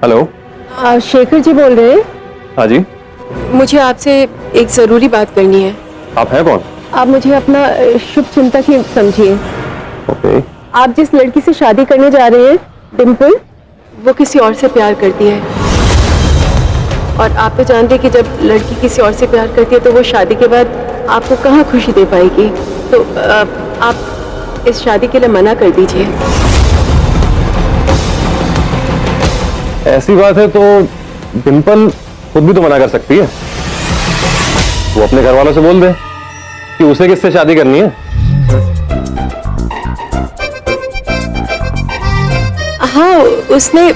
Hello. Shekhar ji बोल रहे हैं? हाँ जी। मुझे आपसे एक जरूरी बात करनी है। आप हैं कौन? आप मुझे अपना शुभ चिंतक ही समझिए। ओके। आप जिस लड़की से शादी करने जा रहे हैं, डिम्पल, वो किसी और से प्यार करती है। और आप तो जानते हैं कि जब लड़की किसी और से प्यार करती है तो वो शादी के बाद आपको कहाँ खुशी दे पाएगी। तो आप इस शादी के लिए मना कर दीजिए। ऐसी बात है तो डिम्पल खुद भी तो मना कर सकती है। वो अपने घर वालों से बोल दे कि उसे किससे शादी करनी है। हाँ, उसने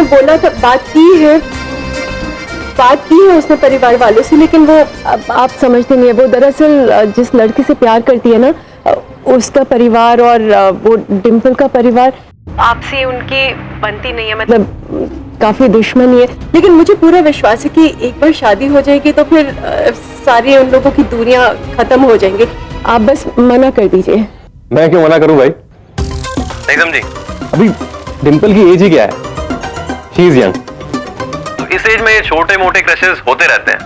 बोला था, बात की है उसने परिवार वालों से, लेकिन वो आप समझते नहीं है। वो दरअसल जिस लड़की से प्यार करती है ना, उसका परिवार और वो डिम्पल का परिवार आपसे उनकी बनती नहीं है, मतलब काफी दुश्मनी है। लेकिन मुझे पूरा विश्वास है कि एक बार शादी हो जाएगी तो फिर सारी उन लोगों की दूरियां खत्म हो जाएंगी। आप बस मना कर दीजिए। मैं क्यों मना करूं भाई? नहीं समझी? अभी डिम्पल की एज ही क्या है? She is young. तो इस एज में ये छोटे मोटे क्रशेस होते रहते हैं।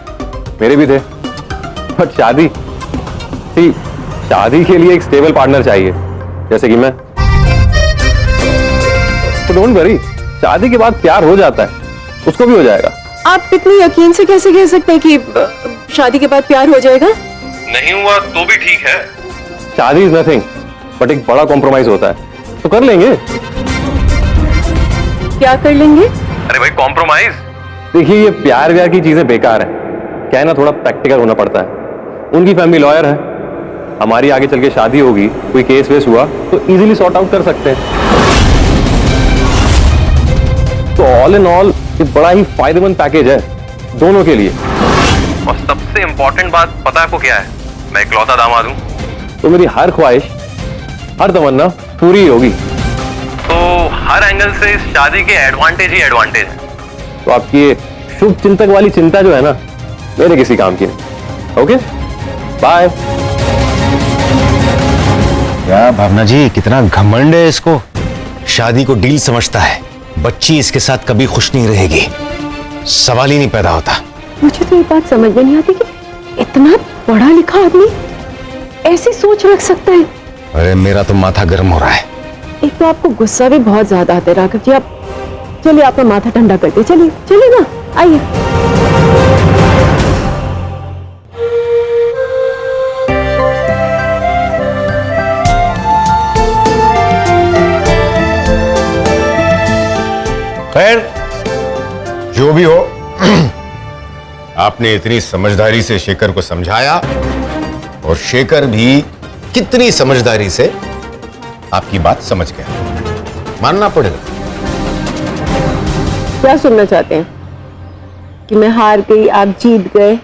मेरे भी थे, बट शादी के लिए एक स्टेबल पार्टनर चाहिए, जैसे कि मैं। तो डोंट वरी, शादी के बाद प्यार हो जाता है, उसको भी हो जाएगा। आप इतनी यकीन से कैसे कह सकते हैं कि शादी के बाद प्यार हो जाएगा? नहीं हुआ तो भी ठीक है। शादी इज नथिंग, बट एक बड़ा कॉम्प्रोमाइज होता है, तो कर लेंगे। क्या कर लेंगे? अरे भाई, कॉम्प्रोमाइज। देखिए, ये प्यार व्यार की चीजें बेकार है। क्या है ना, थोड़ा प्रैक्टिकल होना पड़ता है। उनकी फैमिली लॉयर है, हमारी आगे चल के शादी होगी, कोई केस वेस हुआ तो इजीली सॉर्ट आउट कर सकते हैं। तो ऑल इन ऑल ये बड़ा ही फायदेमंद पैकेज है दोनों के लिए। और सबसे इंपॉर्टेंट बात पता है आपको क्या है? मैं इकलौता दामाद हूं। तो मेरी हर ख्वाहिश, हर तमन्ना पूरी होगी। तो हर एंगल से इस शादी के एडवांटेज ही एडवांटेज है। तो आपकी ये शुभ चिंतक वाली चिंता जो है ना, मेरे किसी काम की नहीं। Okay, bye. क्या भावना जी, कितना घमंड है इसको। शादी को डील समझता है। बच्ची इसके साथ कभी खुश नहीं रहेगी, सवाल ही नहीं पैदा होता। मुझे तो ये बात समझ में नहीं आती कि इतना पढ़ा लिखा आदमी ऐसी सोच रख सकता है। अरे मेरा तो माथा गर्म हो रहा है। एक तो आपको गुस्सा भी बहुत ज्यादा आता है राघव जी। आप चलिए, आपका माथा ठंडा करते। चलिए चलिए ना, आइए। खैर, जो भी हो, आपने इतनी समझदारी से शेखर को समझाया और शेखर भी कितनी समझदारी से आपकी बात समझ गया, मानना पड़ेगा। क्या सुनना चाहते हैं? कि मैं हार गई, आप जीत गए?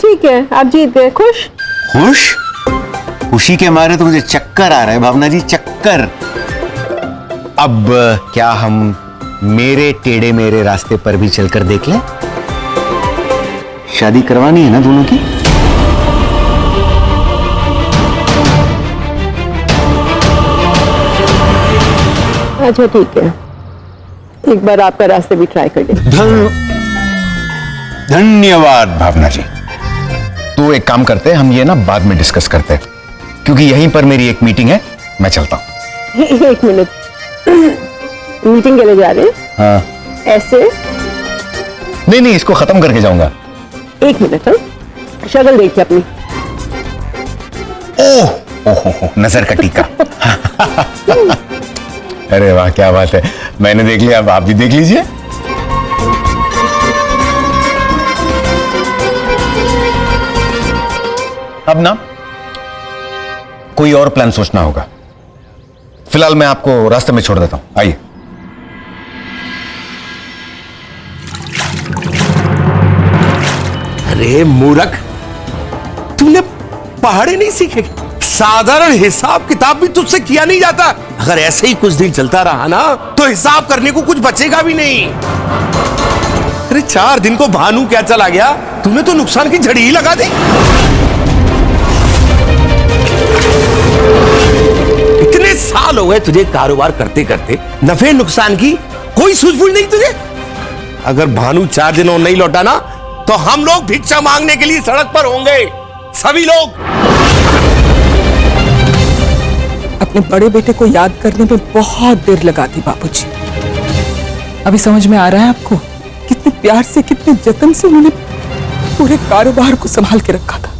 ठीक है, आप जीत गए। खुश? खुश? खुशी के मारे तो मुझे चक्कर आ रहा है भावना जी, चक्कर। अब क्या हम मेरे टेढ़े मेरे रास्ते पर भी चलकर देख लें? शादी करवानी है ना दोनों की? अच्छा ठीक है, एक बार आपका रास्ते भी ट्राई कर लें। धन्यवाद भावना जी। तो एक काम करते हैं, हम ये ना बाद में डिस्कस करते हैं, क्योंकि यहीं पर मेरी एक मीटिंग है, मैं चलता हूं। एक मिनट, मीटिंग के लिए जा रहे हैं? हाँ। ऐसे? नहीं, इसको खत्म करके जाऊंगा। एक मिनट, हाँ, शक्ल देखिए अपनी। ओह, नजर का टीका। अरे वाह, क्या बात है। मैंने देख लिया, अब आप भी देख लीजिए। अब ना कोई और प्लान सोचना होगा। फिलहाल मैं आपको रास्ते में छोड़ देता हूं, आइए। अरे मूर्ख, तूने पहाड़े नहीं सीखे? साधारण हिसाब किताब भी तुझसे किया नहीं जाता। अगर ऐसे ही कुछ दिन चलता रहा ना तो हिसाब करने को कुछ बचेगा भी नहीं। अरे 4 दिन को भानु क्या चला गया, तूने तो नुकसान की झड़ी ही लगा दी। इतने साल हो हुए तुझे कारोबार करते करते नफे नुकसान की कोई सूझबूझ नहीं तुझे? अगर भानु 4 दिनों नहीं लौटा ना तो हम लोग भिक्षा मांगने के लिए सड़क पर होंगे, सभी लोग। अपने बड़े बेटे को याद करने में बहुत देर लगा दी बाबूजी। अभी समझ में आ रहा है आपको कितने प्यार से, कितने जतन से उन्होंने पूरे कारोबार को संभाल के रखा था।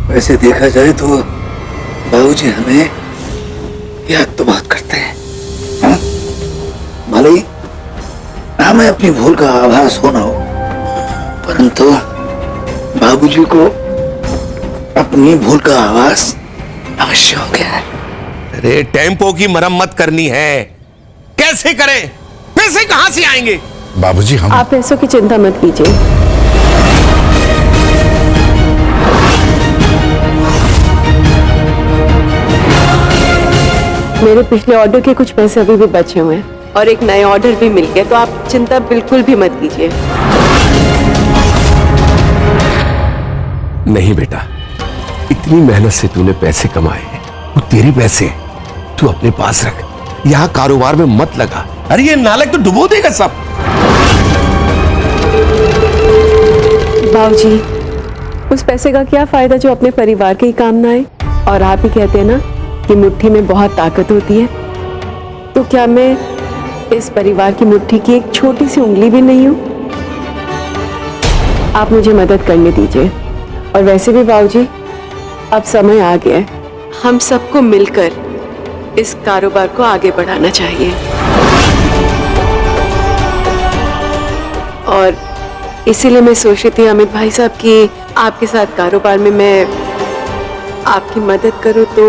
वैसे देखा जाए तो बाबूजी हमें याद तो बहुत करते हैं, हाँ? भले ही हमें अपनी भूल का आभास हो ना हो, परंतु बाबूजी को अपनी भूल का आभास अवश्य हो गया है। अरे टेम्पो की मरम्मत करनी है, कैसे करें? पैसे कहां से आएंगे? बाबूजी हम आप पैसों की चिंता मत कीजिए। मेरे पिछले ऑर्डर के कुछ पैसे अभी भी बचे हुए हैं और एक नए ऑर्डर भी मिल गए, तो आप चिंता बिल्कुल भी मत कीजिए। नहीं बेटा, इतनी मेहनत से तूने पैसे कमाए हैं, वो तेरे पैसे हैं, तू अपने पास रख, यहां कारोबार में मत लगा। अरे ये नालायक तो डुबो देगा सब। बाबूजी, उस पैसे का क्या फायदा जो अपने परिवार के ही काम ना आए? और आप ही कहते हैं ना कि मुट्ठी में बहुत ताकत होती है, तो क्या मैं इस परिवार की मुट्ठी की एक छोटी सी उंगली भी नहीं हूं? आप मुझे मदद करने दीजिए। और वैसे भी बाबूजी, अब समय आ गया है, हम सबको मिलकर इस कारोबार को आगे बढ़ाना चाहिए। और इसीलिए मैं सोच रही थी अमित भाई साहब कि आपके साथ कारोबार में मैं आपकी मदद करूं तो।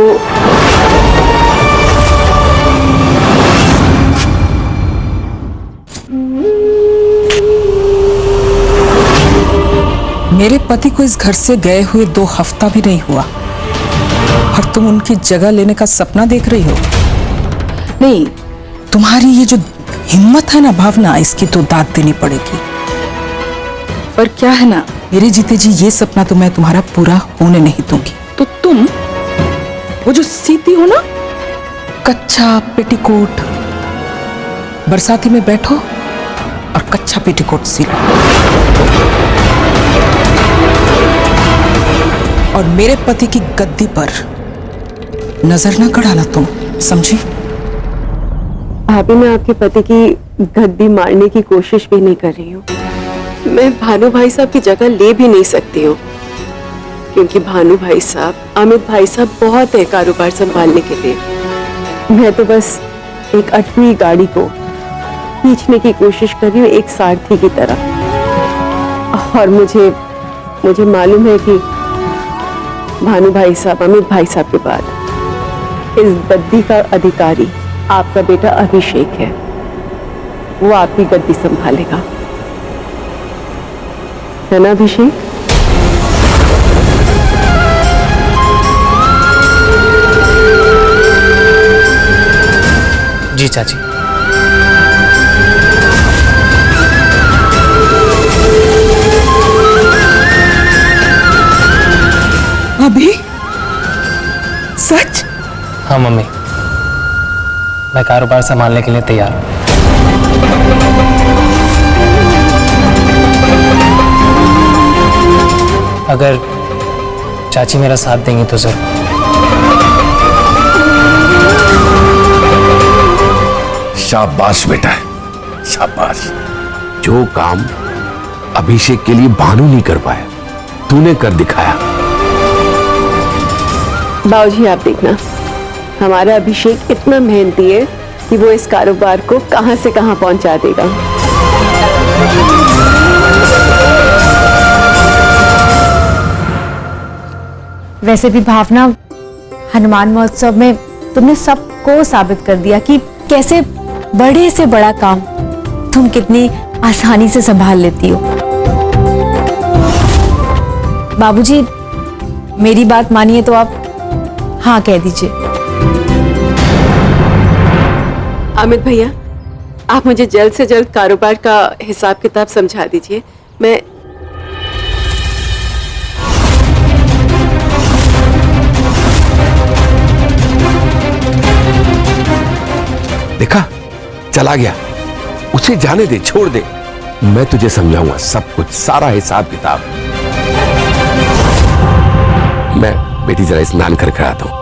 मेरे पति को इस घर से गए हुए 2 हफ्ता भी नहीं हुआ और तुम उनकी जगह लेने का सपना देख रही हो? नहीं, तुम्हारी ये जो हिम्मत है ना भावना, इसकी तो दाद देनी पड़ेगी। पर क्या है ना, मेरे जीते जी ये सपना तो मैं तुम्हारा पूरा होने नहीं दूंगी। तो तुम वो जो सीती हो ना, कच्चा पेटीकोट, बरसाती में बैठो और कच्चा पेटीकोट सी लो। और मेरे पति की गद्दी पर नजर ना गड़ाना तुम, समझी? भाभी, मैं आपके पति की गद्दी मारने की कोशिश भी नहीं कर रही हूँ। मैं भानु भाई साहब की जगह ले भी नहीं सकती हूँ, क्योंकि भानु भाई साहब, अमित भाई साहब बहुत है कारोबार संभालने के लिए। मैं तो बस एक अटकी गाड़ी को खींचने की कोशिश कर रही हूँ, एक सारथी की तरह। और मुझे मालूम है कि भानु भाई साहब, अमित भाई साहब के बाद इस गद्दी का अधिकारी आपका बेटा अभिषेक है। वो आपकी गद्दी संभालेगा, है ना अभिषेक? जी चाची। अभी सच? हाँ मम्मी, मैं कारोबार संभालने के लिए तैयार हूँ। अगर चाची मेरा साथ देंगी तो जरूर। शाबाश बेटा, शाबाश। जो काम अभिषेक के लिए भानु नहीं कर पाया, तूने कर दिखाया। बाबूजी, आप देखना, हमारा अभिषेक इतना मेहनती है कि वो इस कारोबार को कहां से कहां पहुंचा देगा। वैसे भी भावना, हनुमान महोत्सव में तुमने सबको साबित कर दिया कि कैसे बड़े से बड़ा काम तुम कितनी आसानी से संभाल लेती हो। बाबूजी, मेरी बात मानिए तो आप हाँ कह दीजिए। अमित भैया, आप मुझे जल्द से जल्द कारोबार का हिसाब किताब समझा दीजिए। मैं देखा, चला गया, उसे जाने दे, छोड़ दे। मैं तुझे समझाऊंगा सब कुछ, सारा हिसाब किताब। मैं बेटी जरा स्नान करके आता हूं।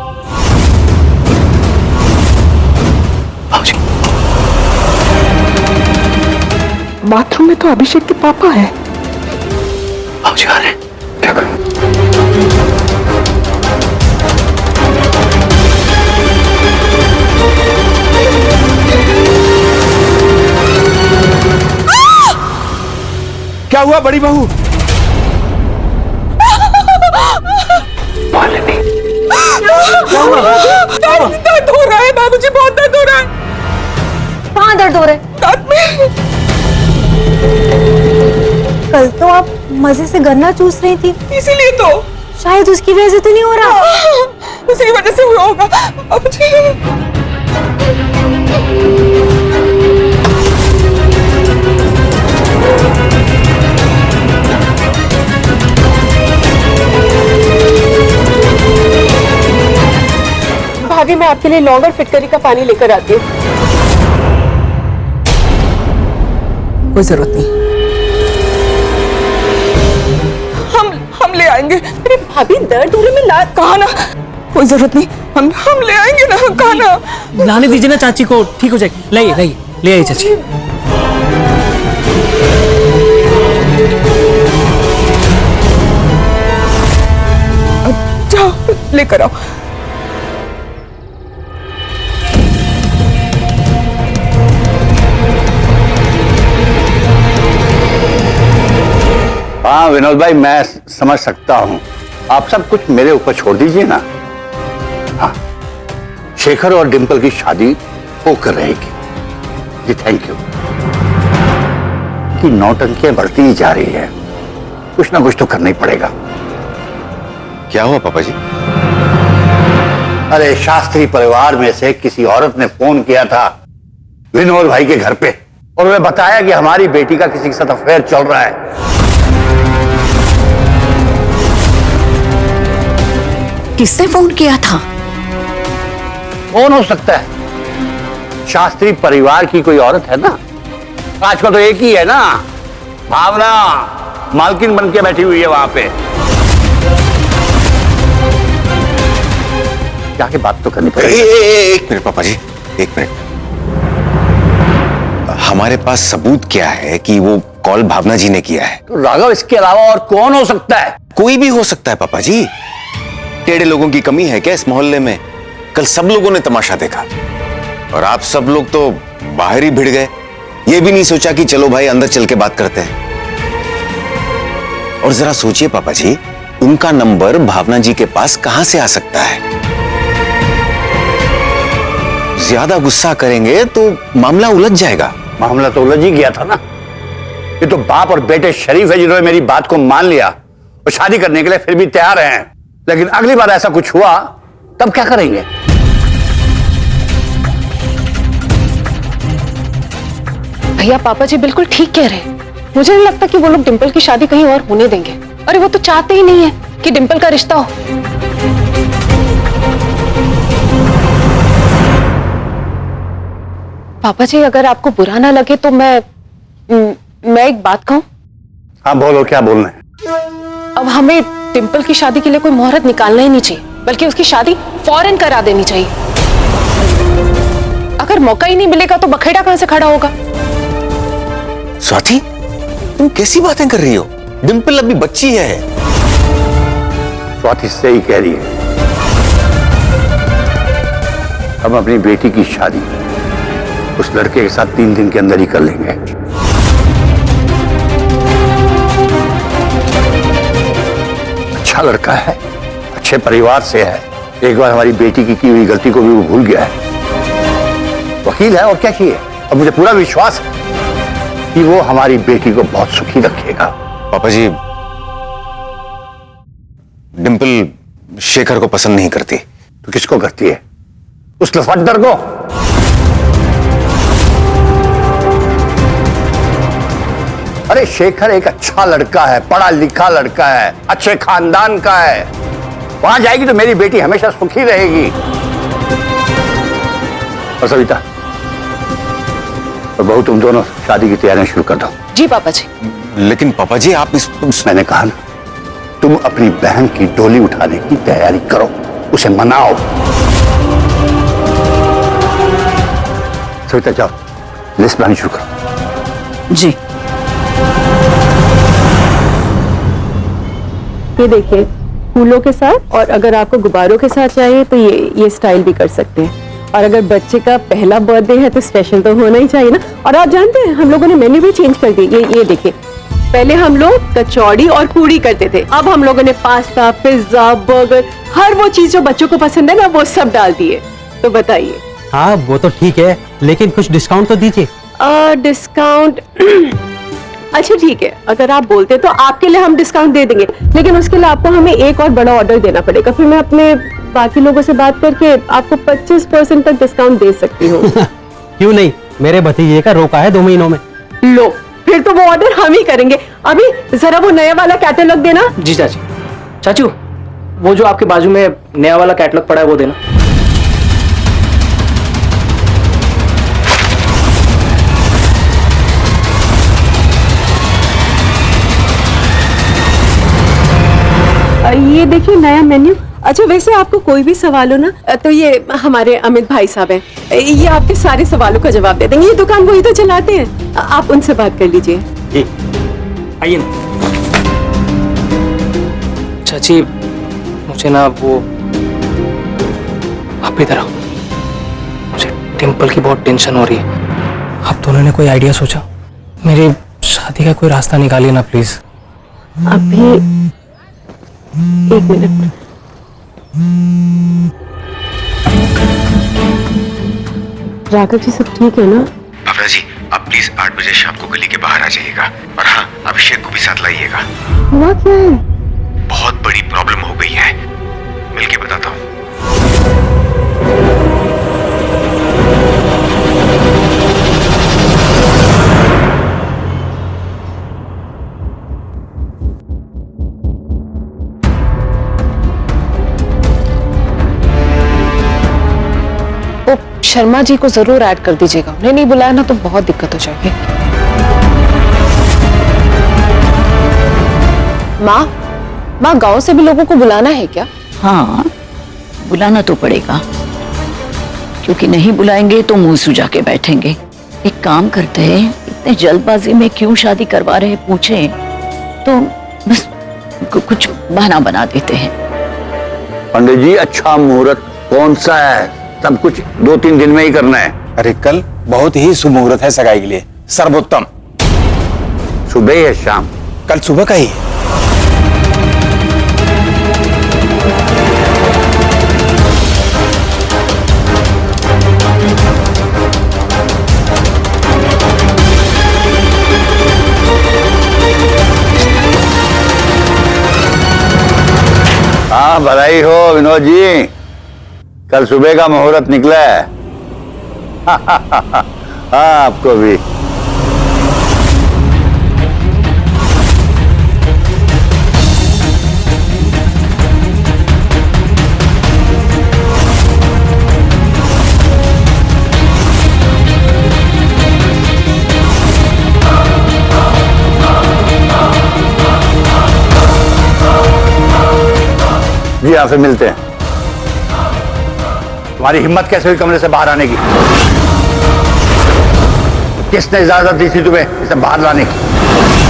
बाथरूम में तो अभिषेक के पापा है। बाबूजी आ रहे हैं, क्या करूं? क्या हुआ बड़ी बहू? दर्द हो रहा है बाबूजी, बहुत दर्द हो रहा है। कहाँ दर्द हो रहा है? दांत में। कल तो आप मजे से गन्ना चूस रही थी, इसीलिए तो। शायद उसकी वजह से तो नहीं हो रहा। उसी वजह से हुआ होगा बाबूजी। भाभी, मैं आपके लिए लौंग और फिटकरी का पानी लेकर आती हूँ। कोई जरूरत नहीं, हम ले आएंगे। अरे भाभी, दर्द हो रहे में ला। कहा ना, कोई जरूरत नहीं, हम ले आएंगे ना। कहा ना। लाने दीजिए ना चाची को, ठीक हो जाएगी। लाइए लाइए, ले आइए चाची। जाओ लेकर आओ। हाँ विनोद भाई, मैं समझ सकता हूं। आप सब कुछ मेरे ऊपर छोड़ दीजिए ना। हाँ, शेखर और डिंपल की शादी होकर रहेगी। जी थैंक यू। कि नौटंकियां बढ़ती ही जा रही है, कुछ ना कुछ तो करना ही पड़ेगा। क्या हुआ पापा जी? अरे शास्त्री परिवार में से किसी औरत ने फोन किया था विनोद भाई के घर पे, और उन्हें बताया कि हमारी बेटी का किसी के साथ अफेयर चल रहा है। किसने फोन किया था? कौन हो सकता है? शास्त्री परिवार की कोई औरत है ना। आजकल तो एक ही है ना, भावना मालकिन बन के बैठी हुई है वहां पे। जाके बात तो करनी पड़ेगी। एक मिनट पापा जी, एक मिनट। हमारे पास सबूत क्या है कि वो कॉल भावना जी ने किया है? तो राघव, इसके अलावा और कौन हो सकता है? कोई भी हो सकता है पापा जी। टेढ़े लोगों की कमी है क्या इस मोहल्ले में? कल सब लोगों ने तमाशा देखा और आप सब लोग तो बाहर ही भिड़ गए। ये भी नहीं सोचा कि चलो भाई अंदर चल के बात करते हैं। और जरा सोचिए पापा जी, उनका नंबर भावना जी के पास कहां से आ सकता है? ज्यादा गुस्सा करेंगे तो मामला उलझ जाएगा। मामला तो उलझ ही गया था ना। ये तो बाप और बेटे शरीफ है जिन्होंने मेरी बात को मान लिया और शादी करने के लिए फिर भी तैयार हैं। लेकिन अगली बार ऐसा कुछ हुआ तब क्या करेंगे? भैया, पापा जी बिल्कुल ठीक कह रहे हैं। मुझे नहीं लगता कि वो लोग डिंपल की शादी कहीं और होने देंगे। अरे वो तो चाहते ही नहीं है कि डिंपल का रिश्ता हो। पापा जी, अगर आपको बुरा ना लगे तो मैं एक बात कहूं? हाँ बोलो, क्या बोलना है? अब हमें डिंपल की शादी के लिए कोई मुहूर्त निकालना ही नहीं चाहिए, बल्कि उसकी शादी फौरन करा देनी चाहिए। अगर मौका ही नहीं मिलेगा तो बखेड़ा कहां से खड़ा होगा? स्वाति, तुम कैसी बातें कर रही हो? डिंपल अभी बच्ची है। स्वाति सही कह रही है। हम अपनी बेटी की शादी उस लड़के के साथ 3 दिन के अंदर ही कर लेंगे। अच्छा लड़का है, अच्छे परिवार से है। एक बार हमारी बेटी की हुई गलती को भी वो भूल गया है। वकील है और क्या चाहिए। और मुझे पूरा विश्वास है कि वो हमारी बेटी को बहुत सुखी रखेगा। पापा जी, डिंपल शेखर को पसंद नहीं करती। तो किसको करती है? उस लफड़र को। अरे शेखर एक अच्छा लड़का है, पढ़ा लिखा लड़का है, अच्छे खानदान का है। वहां जाएगी तो मेरी बेटी हमेशा सुखी रहेगी। और सविता, और बहू तुम दोनों शादी की तैयारियां शुरू कर दो। जी पापा जी। लेकिन पापा जी आप मैंने कहा ना, तुम अपनी बहन की डोली उठाने की तैयारी करो, उसे मनाओ। सविता जाओ, लिस्ट बनानी शुरू करो। जी। ये देखिए, फूलों के साथ, और अगर आपको गुब्बारों के साथ चाहिए तो ये स्टाइल भी कर सकते हैं। और अगर बच्चे का पहला बर्थडे है तो स्पेशल तो होना ही चाहिए ना। और आप जानते हैं हम लोगों ने मेन्यू भी चेंज कर दी। ये देखिए, पहले हम लोग कचौड़ी और पूड़ी करते थे, अब हम लोगों ने पास्ता, पिज्जा, बर्गर, हर वो चीज जो बच्चों को पसंद है ना, वो सब डाल दिए। तो बताइए। हाँ वो तो ठीक है, लेकिन कुछ डिस्काउंट तो दीजिए। डिस्काउंट अच्छा ठीक है, अगर आप बोलते तो आपके लिए हम डिस्काउंट दे देंगे, लेकिन उसके लिए आपको हमें एक और बड़ा ऑर्डर देना पड़ेगा। फिर मैं अपने बाकी लोगों से बात करके आपको 25% तक डिस्काउंट दे सकती हूँ। क्यों नहीं, मेरे भतीजे का रोका है 2 महीनों में। लो, फिर तो वो ऑर्डर हम ही करेंगे। अभी जरा वो नया वाला कैटलॉग देना। जी चाची। चाचू, वो जो आपके बाजू में नया वाला कैटलॉग पड़ा है वो देना। ये देखिए नया मेन्यू। अच्छा, वैसे आपको कोई भी सवाल हो ना तो ये हमारे अमित भाई साहब हैं, ये आपके सारे सवालों का जवाब दे देंगे। ये दुकान वही तो चलाते हैं, आप उनसे बात कर लीजिए। जी आइए ना। चाची, मुझे ना वो, आप इधर आओ, मुझे टिम्पल की बहुत टेंशन हो रही है। आप दोनों ने कोई आइडिया सोचा? मेरी शादी का कोई रास्ता निकालिए ना प्लीज। अभी 1 मिनट। राघव जी, सब ठीक है ना? भावना जी, आप प्लीज 8 बजे शाम को गली के बाहर आ जाइएगा। और हाँ, अभिषेक को भी साथ लाइएगा। हुआ क्या है? बहुत बड़ी प्रॉब्लम हो गई है, मिलके बताता हूँ। शर्मा जी को जरूर ऐड कर दीजिएगा, उन्हें नहीं बुलाया ना तो बहुत दिक्कत हो जाएगी। माँ गांव से भी लोगों को बुलाना है क्या? हाँ, बुलाना तो पड़ेगा, क्योंकि नहीं बुलाएंगे तो मुंह सुजा के बैठेंगे। एक काम करते हैं, इतने जल्दबाजी में क्यों शादी करवा रहे पूछें तो बस कुछ बहाना बना देते हैं। पंडित जी, अच्छा मुहूर्त कौन सा है? सब कुछ 2-3 दिन में ही करना है। अरे कल बहुत ही शुभ मुहूर्त है सगाई के लिए, सर्वोत्तम। सुबह या शाम? कल सुबह का ही है। हाँ, बधाई हो विनोद जी, कल सुबह का मुहूर्त निकला है। हाँ, आपको भी। जी, आपसे मिलते हैं। तुम्हारी हिम्मत कैसे हुई कमरे से बाहर आने की? किसने इजाजत दी थी तुम्हें इसे बाहर लाने की?